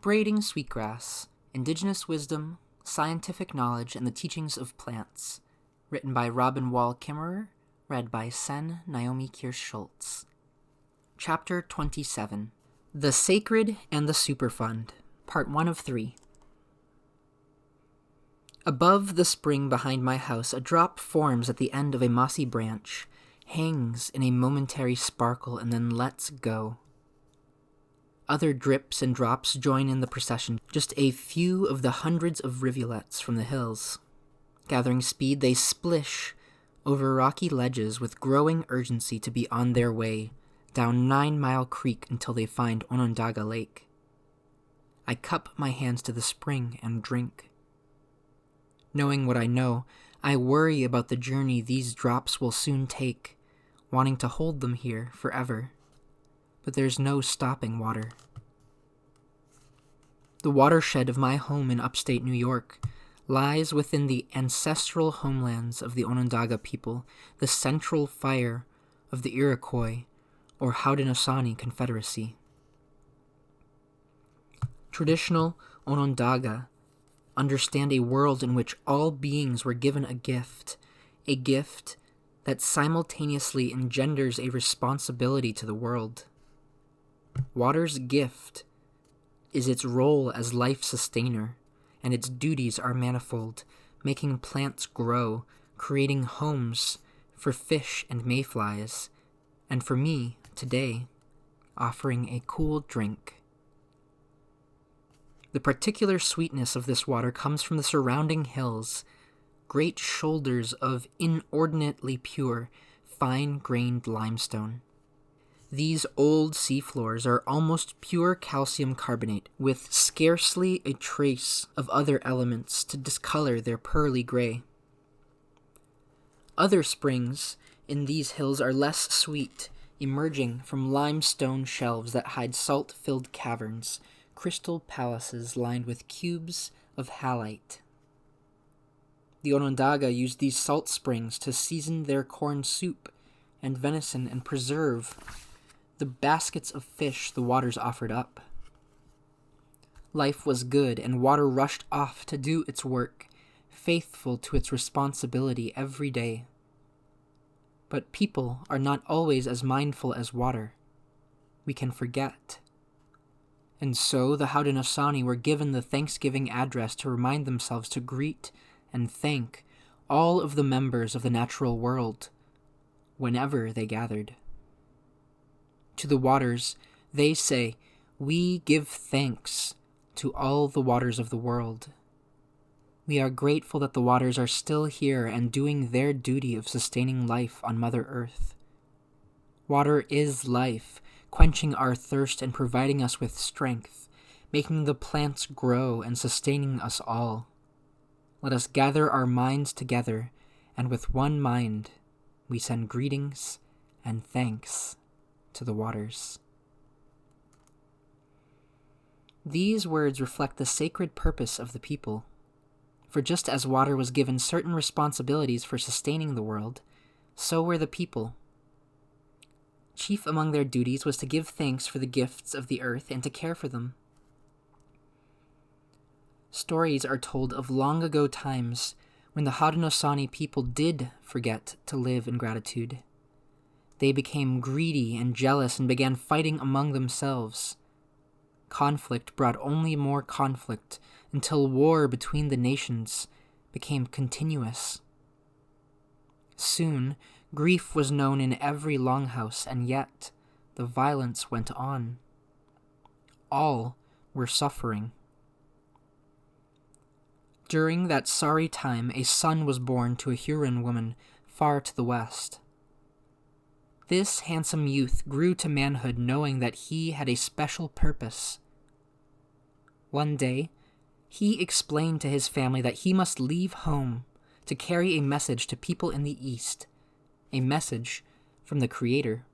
Braiding Sweetgrass, Indigenous Wisdom, Scientific Knowledge, and the Teachings of Plants, written by Robin Wall Kimmerer, read by Sen Naomi Kirst-Schultz. Chapter 27, The Sacred and the Superfund, Part 1 of 3. Above the spring behind my house, a drop forms at the end of a mossy branch, hangs in a momentary sparkle, and then lets go. Other drips and drops join in the procession, just a few of the hundreds of rivulets from the hills. Gathering speed, they splish over rocky ledges with growing urgency to be on their way down 9 Mile Creek until they find Onondaga Lake. I cup my hands to the spring and drink. Knowing what I know, I worry about the journey these drops will soon take, wanting to hold them here forever. But there's no stopping water. The watershed of my home in upstate New York lies within the ancestral homelands of the Onondaga people, the central fire of the Iroquois or Haudenosaunee Confederacy. Traditional Onondaga understand a world in which all beings were given a gift that simultaneously engenders a responsibility to the world. Water's gift is its role as life sustainer, and its duties are manifold, making plants grow, creating homes for fish and mayflies, and for me, today, offering a cool drink. The particular sweetness of this water comes from the surrounding hills, great shoulders of inordinately pure, fine-grained limestone. These old seafloors are almost pure calcium carbonate, with scarcely a trace of other elements to discolor their pearly gray. Other springs in these hills are less sweet, emerging from limestone shelves that hide salt-filled caverns, crystal palaces lined with cubes of halite. The Onondaga use these salt springs to season their corn soup and venison and preserve the baskets of fish the waters offered up. Life was good, and water rushed off to do its work, faithful to its responsibility every day. But people are not always as mindful as water. We can forget. And so the Haudenosaunee were given the Thanksgiving address to remind themselves to greet and thank all of the members of the natural world whenever they gathered. To the waters, they say, "We give thanks to all the waters of the world. We are grateful that the waters are still here and doing their duty of sustaining life on Mother Earth. Water is life, quenching our thirst and providing us with strength, making the plants grow and sustaining us all. Let us gather our minds together, and with one mind, we send greetings and thanks to the waters." These words reflect the sacred purpose of the people. For just as water was given certain responsibilities for sustaining the world, so were the people. Chief among their duties was to give thanks for the gifts of the earth and to care for them. Stories are told of long ago times when the Haudenosaunee people did forget to live in gratitude. They became greedy and jealous and began fighting among themselves. Conflict brought only more conflict until war between the nations became continuous. Soon, grief was known in every longhouse, and yet the violence went on. All were suffering. During that sorry time, a son was born to a Huron woman far to the west. This handsome youth grew to manhood knowing that he had a special purpose. One day, he explained to his family that he must leave home to carry a message to people in the East, a message from the Creator.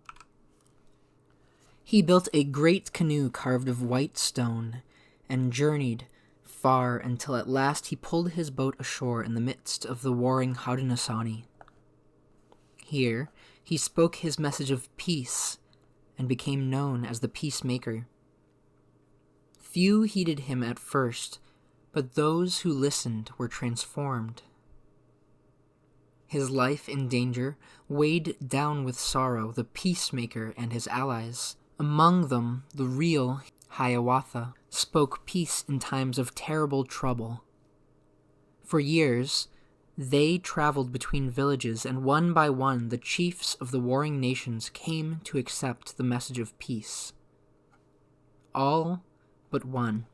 He built a great canoe carved of white stone and journeyed far until at last he pulled his boat ashore in the midst of the warring Haudenosaunee. Here, he spoke his message of peace and became known as the Peacemaker. Few heeded him at first, but those who listened were transformed. His life in danger weighed down with sorrow the peacemaker and his allies. Among them, the real Hiawatha spoke peace in times of terrible trouble. For years, they traveled between villages, and one by one the chiefs of the warring nations came to accept the message of peace. All but one.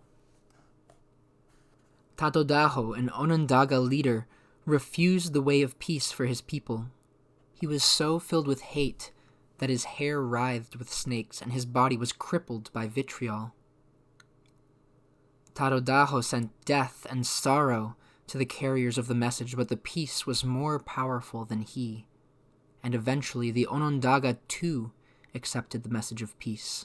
Tatodaho, an Onondaga leader, refused the way of peace for his people. He was so filled with hate that his hair writhed with snakes and his body was crippled by vitriol. Tatodaho sent death and sorrow to the carriers of the message, but the peace was more powerful than he, and eventually the Onondaga too accepted the message of peace.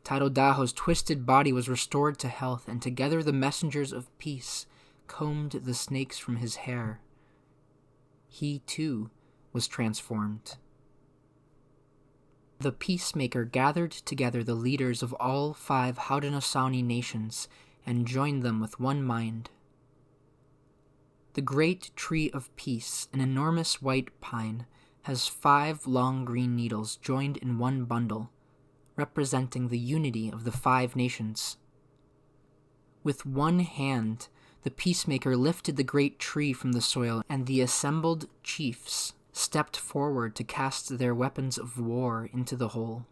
Tatodaho's twisted body was restored to health, and together the messengers of peace combed the snakes from his hair. He too was transformed. The peacemaker gathered together the leaders of all 5 Haudenosaunee nations and joined them with one mind. The great tree of peace, an enormous white pine, has 5 long green needles joined in one bundle, representing the unity of the 5 nations. With one hand, the peacemaker lifted the great tree from the soil, and the assembled chiefs stepped forward to cast their weapons of war into the hole.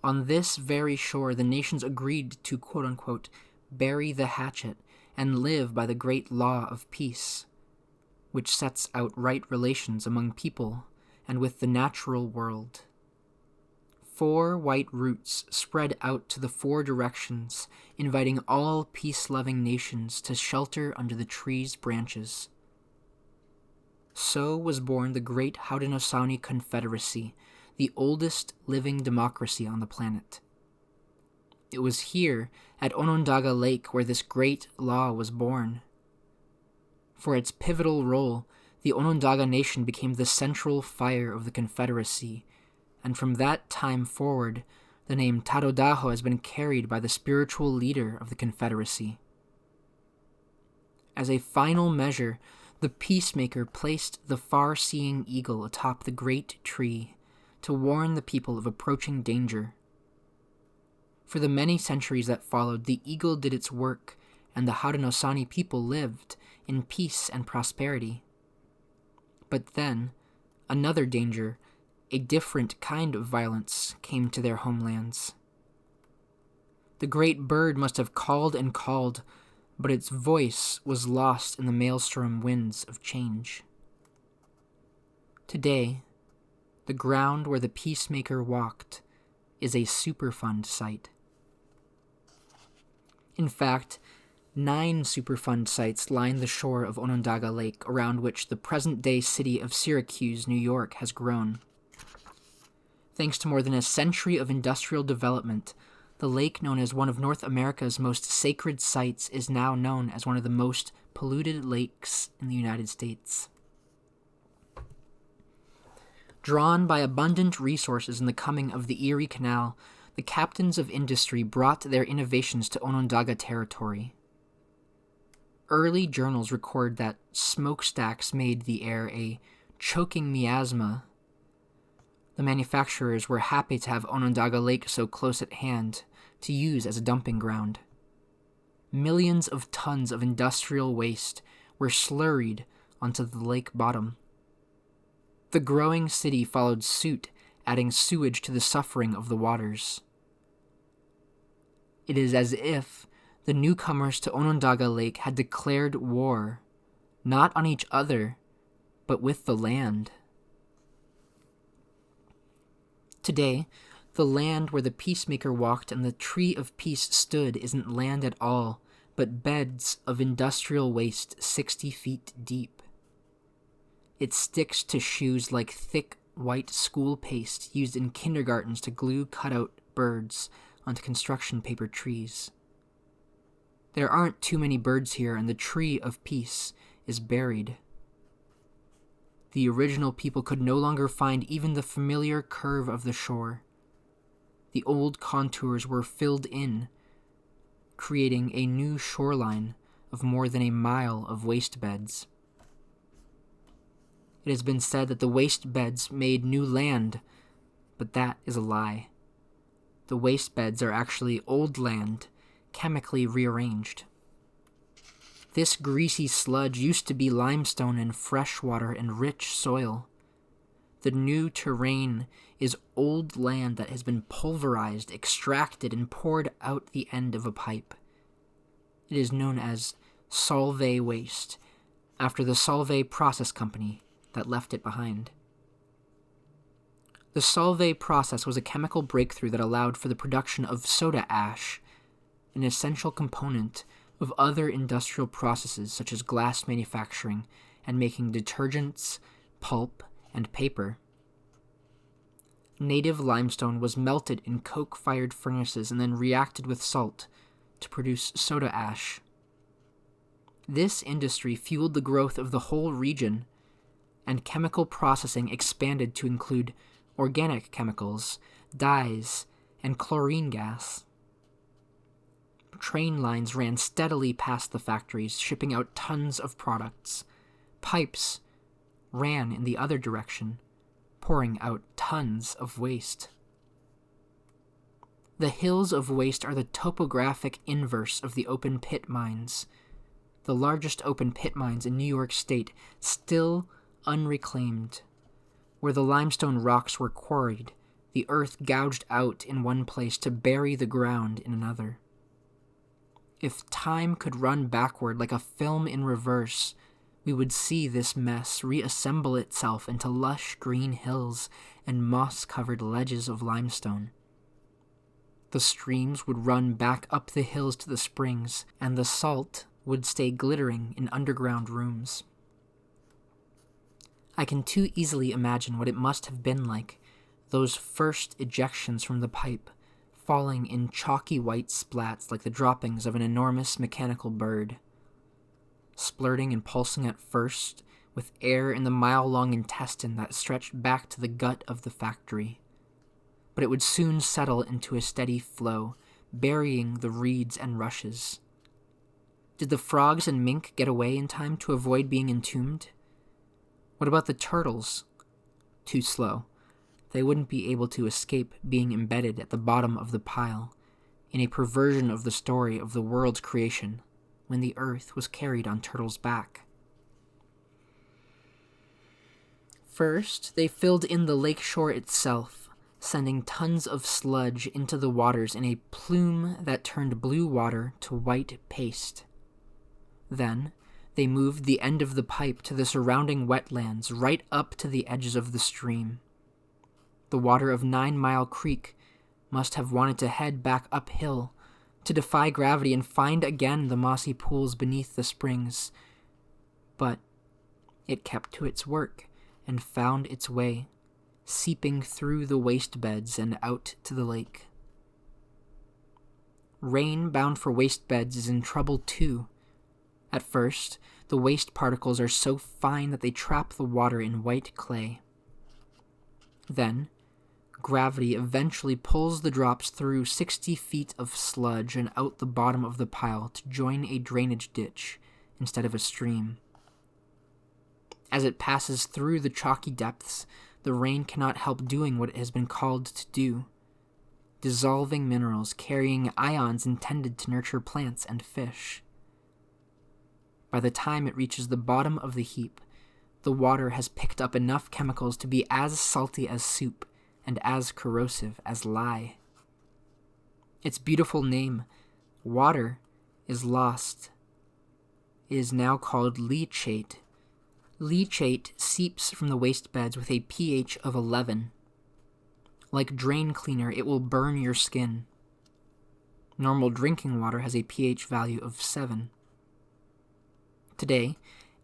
On this very shore, the nations agreed to, quote-unquote, bury the hatchet and live by the great law of peace, which sets out right relations among people and with the natural world. 4 white roots spread out to the 4 directions, inviting all peace-loving nations to shelter under the tree's branches. So was born the Great Haudenosaunee Confederacy, the oldest living democracy on the planet. It was here, at Onondaga Lake, where this great law was born. For its pivotal role, the Onondaga Nation became the central fire of the Confederacy, and from that time forward, the name Tatodaho has been carried by the spiritual leader of the Confederacy. As a final measure, the peacemaker placed the far-seeing eagle atop the great tree to warn the people of approaching danger. For the many centuries that followed, the eagle did its work, and the Haudenosaunee people lived in peace and prosperity. But then, another danger, a different kind of violence, came to their homelands. The great bird must have called and called, but its voice was lost in the maelstrom winds of change. Today, the ground where the peacemaker walked is a Superfund site. In fact, 9 Superfund sites line the shore of Onondaga Lake, around which the present-day city of Syracuse, New York, has grown. Thanks to more than a century of industrial development, the lake, known as one of North America's most sacred sites, is now known as one of the most polluted lakes in the United States. Drawn by abundant resources in the coming of the Erie Canal, the captains of industry brought their innovations to Onondaga territory. Early journals record that smokestacks made the air a choking miasma. The manufacturers were happy to have Onondaga Lake so close at hand to use as a dumping ground. Millions of tons of industrial waste were slurried onto the lake bottom. The growing city followed suit, adding sewage to the suffering of the waters. It is as if the newcomers to Onondaga Lake had declared war, not on each other, but with the land. Today, the land where the peacemaker walked and the tree of peace stood isn't land at all, but beds of industrial waste 60 feet deep. It sticks to shoes like thick white school paste used in kindergartens to glue cutout birds onto construction paper trees. There aren't too many birds here, and the tree of peace is buried. The original people could no longer find even the familiar curve of the shore. the old contours were filled in, creating a new shoreline of more than a mile of waste beds. It has been said that the waste beds made new land, but that is a lie. The waste beds are actually old land, chemically rearranged. This greasy sludge used to be limestone and fresh water and rich soil. The new terrain is old land that has been pulverized, extracted, and poured out the end of a pipe. It is known as Solvay waste, after the Solvay process company that left it behind. The Solvay process was a chemical breakthrough that allowed for the production of soda ash, an essential component of other industrial processes such as glass manufacturing and making detergents, pulp, and paper. Native limestone was melted in coke-fired furnaces and then reacted with salt to produce soda ash. This industry fueled the growth of the whole region, and chemical processing expanded to include organic chemicals, dyes, and chlorine gas. Train lines ran steadily past the factories, shipping out tons of products. Pipes ran in the other direction, pouring out tons of waste. The hills of waste are the topographic inverse of the open pit mines. The largest open pit mines in New York State, still unreclaimed. Where the limestone rocks were quarried, the earth gouged out in one place to bury the ground in another. If time could run backward like a film in reverse, we would see this mess reassemble itself into lush green hills and moss-covered ledges of limestone. The streams would run back up the hills to the springs, and the salt would stay glittering in underground rooms. I can too easily imagine what it must have been like, those first ejections from the pipe, falling in chalky white splats like the droppings of an enormous mechanical bird. Splurting and pulsing at first, with air in the mile-long intestine that stretched back to the gut of the factory. But it would soon settle into a steady flow, burying the reeds and rushes. Did the frogs and mink get away in time to avoid being entombed? What about the turtles? Too slow. They wouldn't be able to escape being embedded at the bottom of the pile, in a perversion of the story of the world's creation, when the earth was carried on turtles' back. First, they filled in the lake shore itself, sending tons of sludge into the waters in a plume that turned blue water to white paste. Then, they moved the end of the pipe to the surrounding wetlands right up to the edges of the stream. The water of 9 Mile Creek must have wanted to head back uphill to defy gravity and find again the mossy pools beneath the springs. But it kept to its work and found its way, seeping through the waste beds and out to the lake. Rain bound for waste beds is in trouble too. At first, the waste particles are so fine that they trap the water in white clay. Then, gravity eventually pulls the drops through 60 feet of sludge and out the bottom of the pile to join a drainage ditch instead of a stream. As it passes through the chalky depths, the rain cannot help doing what it has been called to do, dissolving minerals carrying ions intended to nurture plants and fish. By the time it reaches the bottom of the heap, the water has picked up enough chemicals to be as salty as soup and as corrosive as lye. Its beautiful name, water, is lost. It is now called leachate. Leachate seeps from the waste beds with a pH of 11. Like drain cleaner, it will burn your skin. Normal drinking water has a pH value of 7. Today,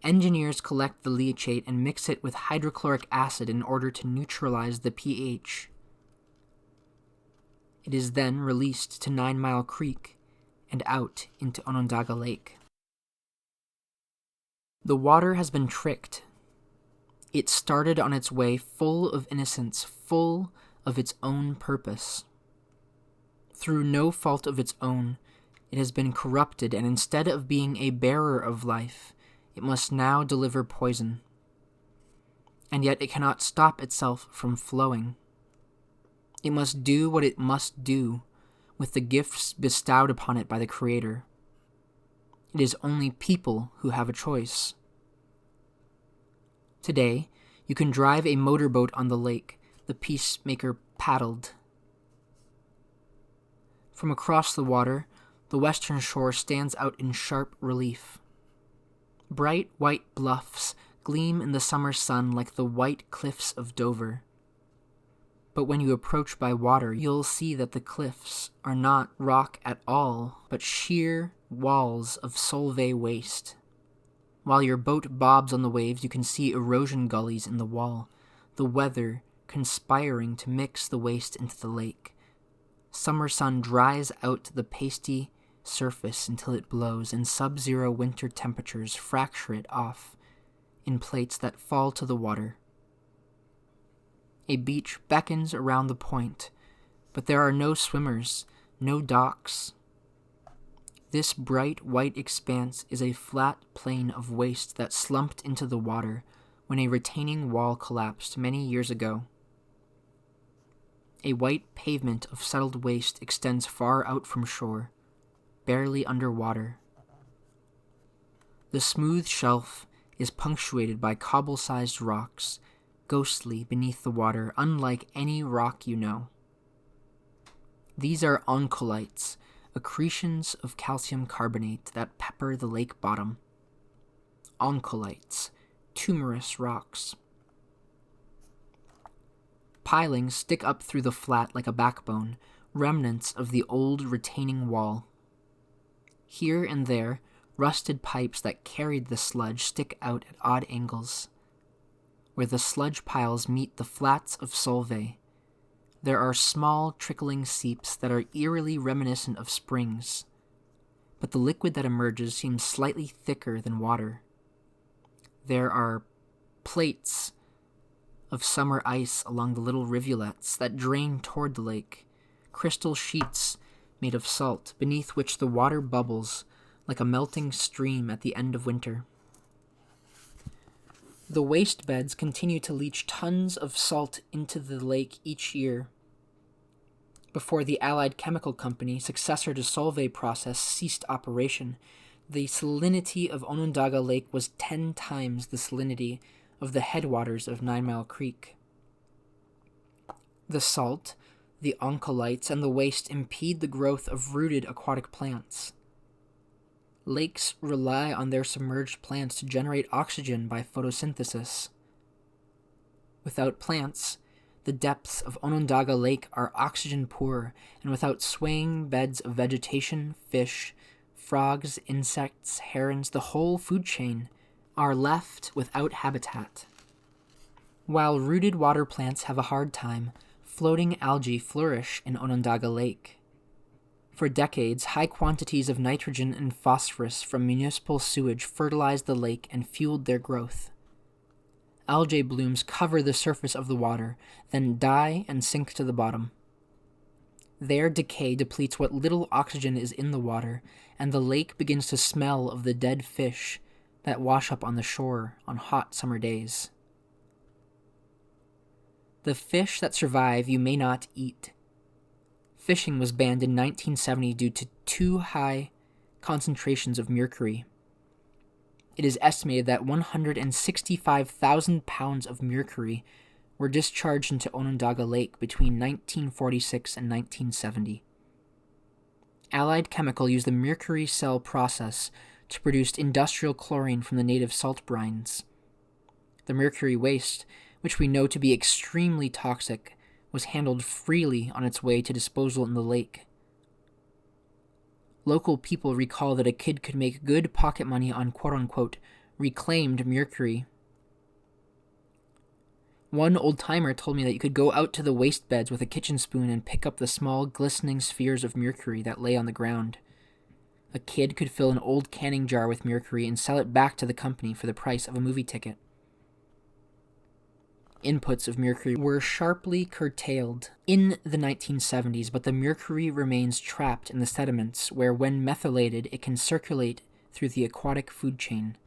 engineers collect the leachate and mix it with hydrochloric acid in order to neutralize the pH. It is then released to 9 Mile Creek and out into Onondaga Lake. The water has been tricked. It started on its way full of innocence, full of its own purpose. Through no fault of its own, it has been corrupted, and instead of being a bearer of life, it must now deliver poison. And yet it cannot stop itself from flowing. It must do what it must do with the gifts bestowed upon it by the Creator. It is only people who have a choice. Today, you can drive a motorboat on the lake, the peacemaker paddled. From across the water, the western shore stands out in sharp relief. Bright white bluffs gleam in the summer sun like the white cliffs of Dover. But when you approach by water, you'll see that the cliffs are not rock at all, but sheer walls of Solvay waste. While your boat bobs on the waves, you can see erosion gullies in the wall, the weather conspiring to mix the waste into the lake. Summer sun dries out the pasty surface until it blows, and sub-zero winter temperatures fracture it off in plates that fall to the water. A beach beckons around the point, but there are no swimmers, no docks. This bright white expanse is a flat plain of waste that slumped into the water when a retaining wall collapsed many years ago. A white pavement of settled waste extends far out from shore, barely under water. The smooth shelf is punctuated by cobble-sized rocks, ghostly beneath the water, unlike any rock you know. These are oncolites, accretions of calcium carbonate that pepper the lake bottom. Oncolites, tumorous rocks. Pilings stick up through the flat like a backbone, remnants of the old retaining wall. Here and there, rusted pipes that carried the sludge stick out at odd angles. Where the sludge piles meet the flats of Solvay, there are small trickling seeps that are eerily reminiscent of springs, but the liquid that emerges seems slightly thicker than water. There are plates of summer ice along the little rivulets that drain toward the lake, crystal sheets made of salt beneath which the water bubbles like a melting stream at the end of winter. The waste beds continue to leach tons of salt into the lake each year. Before the Allied Chemical Company, successor to Solvay process, ceased operation, the salinity of Onondaga Lake was 10 times the salinity of the headwaters of 9 Mile Creek. The salt, the oncolites, and the waste impede the growth of rooted aquatic plants. Lakes rely on their submerged plants to generate oxygen by photosynthesis. Without plants, the depths of Onondaga Lake are oxygen poor, and without swaying beds of vegetation, fish, frogs, insects, herons, the whole food chain are left without habitat. While rooted water plants have a hard time, floating algae flourish in Onondaga Lake. For decades, high quantities of nitrogen and phosphorus from municipal sewage fertilized the lake and fueled their growth. Algae blooms cover the surface of the water, then die and sink to the bottom. Their decay depletes what little oxygen is in the water, and the lake begins to smell of the dead fish that wash up on the shore on hot summer days. The fish that survive you may not eat. Fishing was banned in 1970 due to too high concentrations of mercury. It is estimated that 165,000 pounds of mercury were discharged into Onondaga Lake between 1946 and 1970. Allied Chemical used the mercury cell process to produce industrial chlorine from the native salt brines. The mercury waste, which we know to be extremely toxic, was handled freely on its way to disposal in the lake. Local people recall that a kid could make good pocket money on quote-unquote reclaimed mercury. One old-timer told me that you could go out to the waste beds with a kitchen spoon and pick up the small, glistening spheres of mercury that lay on the ground. A kid could fill an old canning jar with mercury and sell it back to the company for the price of a movie ticket. inputs of mercury were sharply curtailed in the 1970s, but the mercury remains trapped in the sediments where, when methylated, it can circulate through the aquatic food chain.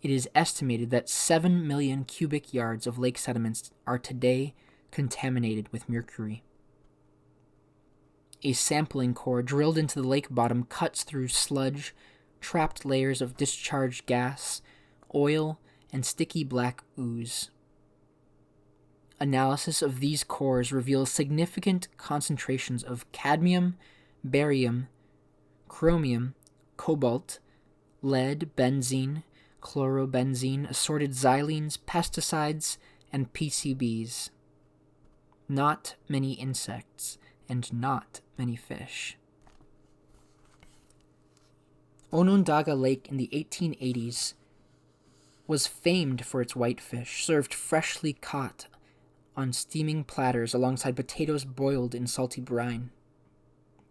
It is estimated that 7 million cubic yards of lake sediments are today contaminated with mercury. A sampling core drilled into the lake bottom cuts through sludge, trapped layers of discharged gas, oil, and sticky black ooze. Analysis of these cores reveals significant concentrations of cadmium, barium, chromium, cobalt, lead, benzene, chlorobenzene, assorted xylenes, pesticides, and PCBs. Not many insects, and not many fish. Onondaga Lake in the 1880s was famed for its whitefish, served freshly caught on steaming platters alongside potatoes boiled in salty brine.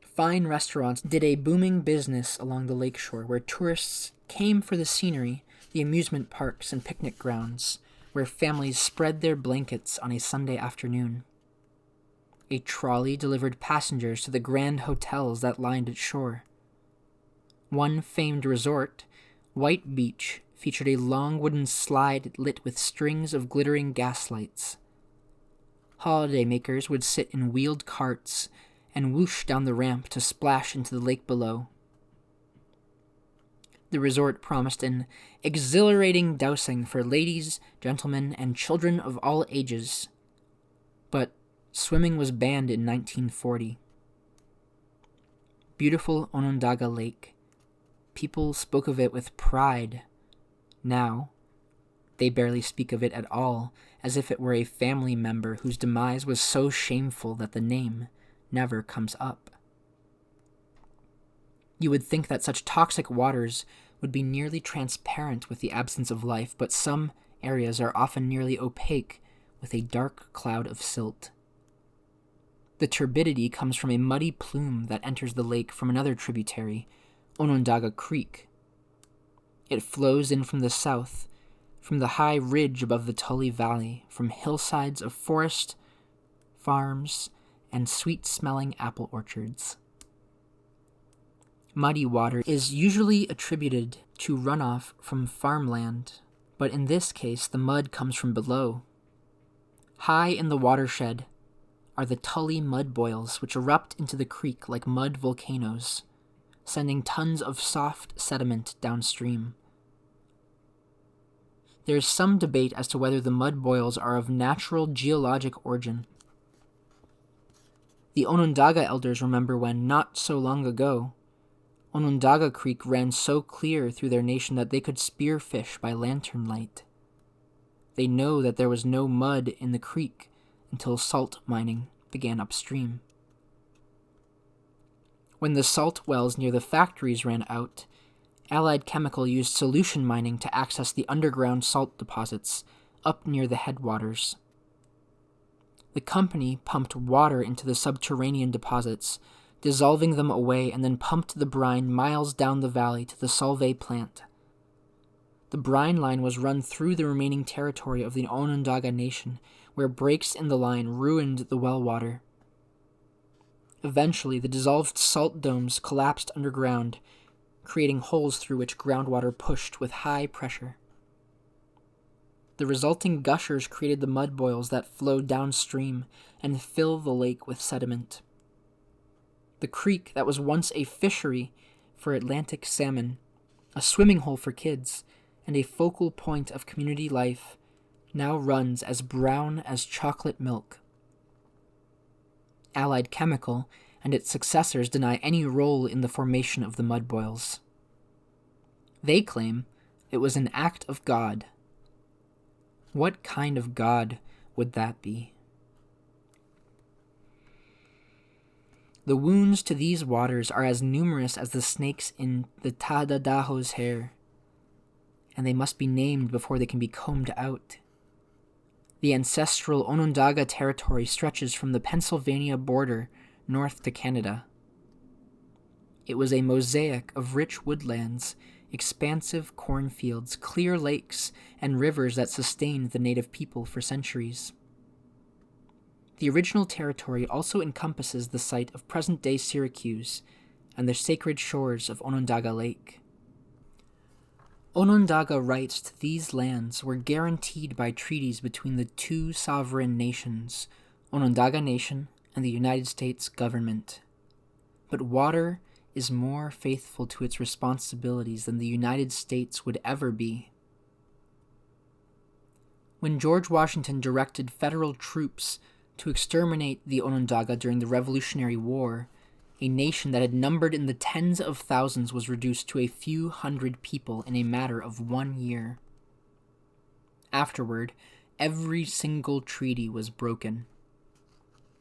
Fine restaurants did a booming business along the lakeshore, where tourists came for the scenery, the amusement parks and picnic grounds, where families spread their blankets on a Sunday afternoon. A trolley delivered passengers to the grand hotels that lined its shore. One famed resort, White Beach, featured a long wooden slide lit with strings of glittering gaslights. Holidaymakers would sit in wheeled carts and whoosh down the ramp to splash into the lake below. The resort promised an exhilarating dousing for ladies, gentlemen, and children of all ages. But swimming was banned in 1940. Beautiful Onondaga Lake. People spoke of it with pride. Now, they barely speak of it at all, as if it were a family member whose demise was so shameful that the name never comes up. You would think that such toxic waters would be nearly transparent with the absence of life, but some areas are often nearly opaque with a dark cloud of silt. The turbidity comes from a muddy plume that enters the lake from another tributary, Onondaga Creek. It flows in from the south, from the high ridge above the Tully Valley, from hillsides of forest, farms, and sweet-smelling apple orchards. Muddy water is usually attributed to runoff from farmland, but in this case the mud comes from below. High in the watershed are the Tully mud boils, which erupt into the creek like mud volcanoes, sending tons of soft sediment downstream. There is some debate as to whether the mud boils are of natural geologic origin. The Onondaga elders remember when, not so long ago, Onondaga Creek ran so clear through their nation that they could spear fish by lantern light. They know that there was no mud in the creek until salt mining began upstream. When the salt wells near the factories ran out, Allied Chemical used solution mining to access the underground salt deposits up near the headwaters. The company pumped water into the subterranean deposits, dissolving them away, and then pumped the brine miles down the valley to the Solvay plant. The brine line was run through the remaining territory of the Onondaga Nation, where breaks in the line ruined the well water. Eventually, the dissolved salt domes collapsed underground, creating holes through which groundwater pushed with high pressure. The resulting gushers created the mud boils that flow downstream and fill the lake with sediment. The creek that was once a fishery for Atlantic salmon, a swimming hole for kids, and a focal point of community life, now runs as brown as chocolate milk. Allied Chemical and its successors deny any role in the formation of the mud boils. They claim it was an act of God. What kind of God would that be? The wounds to these waters are as numerous as the snakes in the Tadadaho's hair, and they must be named before they can be combed out. The ancestral Onondaga territory stretches from the Pennsylvania border north to Canada. It was a mosaic of rich woodlands, expansive cornfields, clear lakes, and rivers that sustained the native people for centuries. The original territory also encompasses the site of present-day Syracuse and the sacred shores of Onondaga Lake. Onondaga rights to these lands were guaranteed by treaties between the two sovereign nations, Onondaga Nation and the United States government. But water is more faithful to its responsibilities than the United States would ever be. When George Washington directed federal troops to exterminate the Onondaga during the Revolutionary War, a nation that had numbered in the tens of thousands was reduced to a few hundred people in a matter of 1 year. Afterward, every single treaty was broken.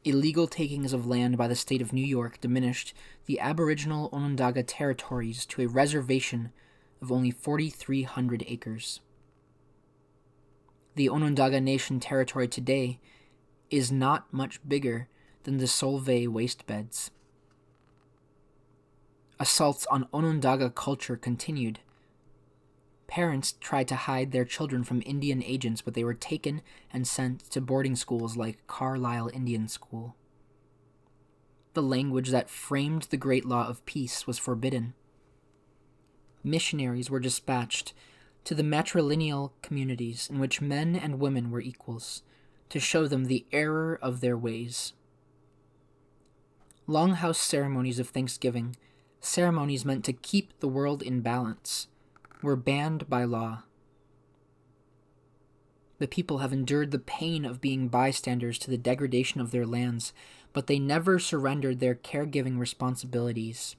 Illegal takings of land by the state of New York diminished the aboriginal Onondaga territories to a reservation of only 4,300 acres. The Onondaga Nation territory today is not much bigger than the Solvay wastebeds. Assaults on Onondaga culture continued. Parents tried to hide their children from Indian agents, but they were taken and sent to boarding schools like Carlisle Indian School. The language that framed the Great Law of Peace was forbidden. Missionaries were dispatched to the matrilineal communities in which men and women were equals, to show them the error of their ways. Longhouse ceremonies of Thanksgiving, ceremonies meant to keep the world in balance, were banned by law. The people have endured the pain of being bystanders to the degradation of their lands, but they never surrendered their caregiving responsibilities.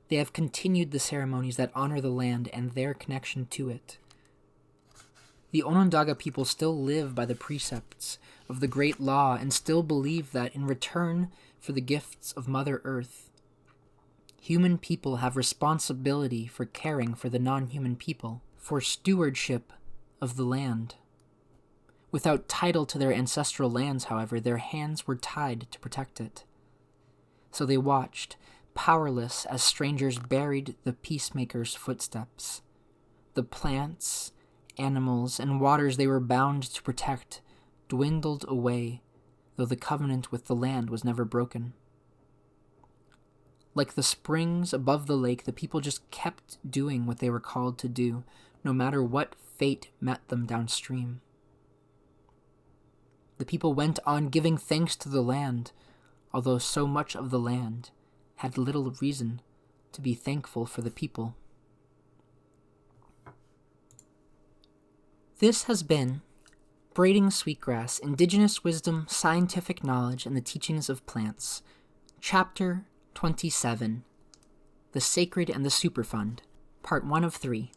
They have continued the ceremonies that honor the land and their connection to it. The Onondaga people still live by the precepts of the Great Law and still believe that in return for the gifts of Mother Earth, human people have responsibility for caring for the non-human people, for stewardship of the land. Without title to their ancestral lands, however, their hands were tied to protect it. So they watched, powerless as strangers buried the peacemakers' footsteps. The plants, animals, and waters they were bound to protect dwindled away, though the covenant with the land was never broken. Like the springs above the lake, the people just kept doing what they were called to do, no matter what fate met them downstream. The people went on giving thanks to the land, although so much of the land had little reason to be thankful for the people. This has been Braiding Sweetgrass, Indigenous Wisdom, Scientific Knowledge, and the Teachings of Plants, Chapter 27, The Sacred and the Superfund, Part 1 of 3.